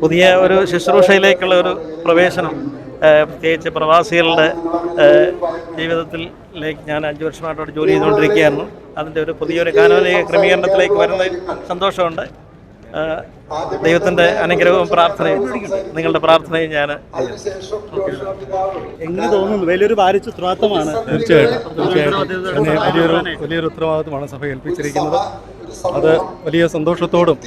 പുതിയ ഒരു ശുശ്രൂഷയിലേക്കുള്ള ഒരു പ്രവേശനം, പ്രത്യേകിച്ച് പ്രവാസികളുടെ ജീവിതത്തിലേക്ക് ഞാൻ 5 വർഷമായിട്ടോട് ജോലി ചെയ്തുകൊണ്ടിരിക്കുകയായിരുന്നു. അതിൻ്റെ ഒരു പുതിയൊരു കാനോനിക ക്രമീകരണത്തിലേക്ക് വരുന്നതിൽ സന്തോഷമുണ്ട്. ദൈവത്തിൻ്റെ അനുഗ്രഹവും പ്രാർത്ഥനയും നിങ്ങളുടെ പ്രാർത്ഥനയും ഞാൻ എങ്ങനെ തോന്നുന്നു? വലിയൊരു ഭാരിച്ച ഉത്തരവാദിത്തമാണ്. തീർച്ചയായിട്ടും വലിയൊരു ഉത്തരവാദിത്തമാണ് സഭ ഏൽപ്പിച്ചിരിക്കുന്നത്. അത് വലിയ സന്തോഷത്തോടും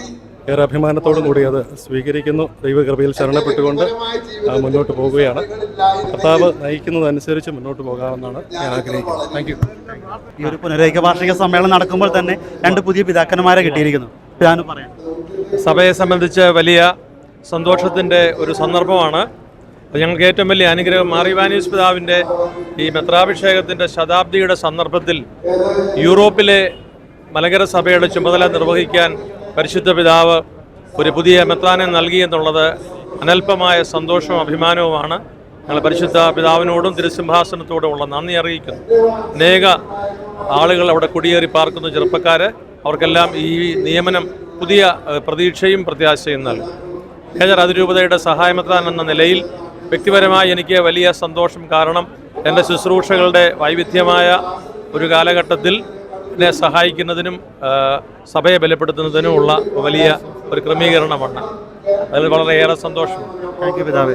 ഏറെ അഭിമാനത്തോടും കൂടി അത് സ്വീകരിക്കുന്നു. ദൈവകൃപയിൽ ശരണപ്പെട്ടുകൊണ്ട് മുന്നോട്ട് പോവുകയാണ്. കർത്താവ് നയിക്കുന്നതനുസരിച്ച് മുന്നോട്ട് പോകാമെന്നാണ് ഞാൻ ആഗ്രഹിക്കുന്നത്. Thank you. ഈ ഒരു പുനരൈക്യ വാർഷിക സമ്മേളനം നടക്കുമ്പോൾ തന്നെ 2 പുതിയ പിതാക്കന്മാരെ കിട്ടിയിരിക്കുന്നു. പറയാം, സഭയെ സംബന്ധിച്ച് വലിയ സന്തോഷത്തിൻ്റെ ഒരു സന്ദർഭമാണ്. ഞങ്ങൾക്ക് ഏറ്റവും വലിയ അനുഗ്രഹം മാർ ഇവാനിയോസ് പിതാവിൻ്റെ ഈ മെത്രാഭിഷേകത്തിൻ്റെ ശതാബ്ദിയുടെ സന്ദർഭത്തിൽ യൂറോപ്പിലെ മലങ്കര സഭയുടെ ചുമതല നിർവഹിക്കാൻ പരിശുദ്ധ പിതാവ് ഒരു പുതിയ മെത്രാനെ നൽകി എന്നുള്ളത് അനൽപമായ സന്തോഷവും അഭിമാനവുമാണ്. ഞങ്ങൾ പരിശുദ്ധ പിതാവിനോടും തിരുസിംഹാസനത്തോടുമുള്ള നന്ദി അറിയിക്കുന്നു. അനേക ആളുകൾ അവിടെ കുടിയേറി പാർക്കുന്ന ചെറുപ്പക്കാർ, അവർക്കെല്ലാം ഈ നിയമനം പുതിയ പ്രതീക്ഷയും പ്രത്യാശയും നൽകും. മേജർ അതിരൂപതയുടെ സഹായമെത്രാൻ എന്ന നിലയിൽ വ്യക്തിപരമായി എനിക്ക് വലിയ സന്തോഷം. കാരണം എൻ്റെ ശുശ്രൂഷകളുടെ വൈവിധ്യമായ ഒരു കാലഘട്ടത്തിൽ എന്നെ സഹായിക്കുന്നതിനും സഭയെ ബലപ്പെടുത്തുന്നതിനുമുള്ള വലിയ ഒരു ക്രമീകരണമാണ്. അതിൽ വളരെയേറെ സന്തോഷം. താങ്ക് യു പിതാവേ.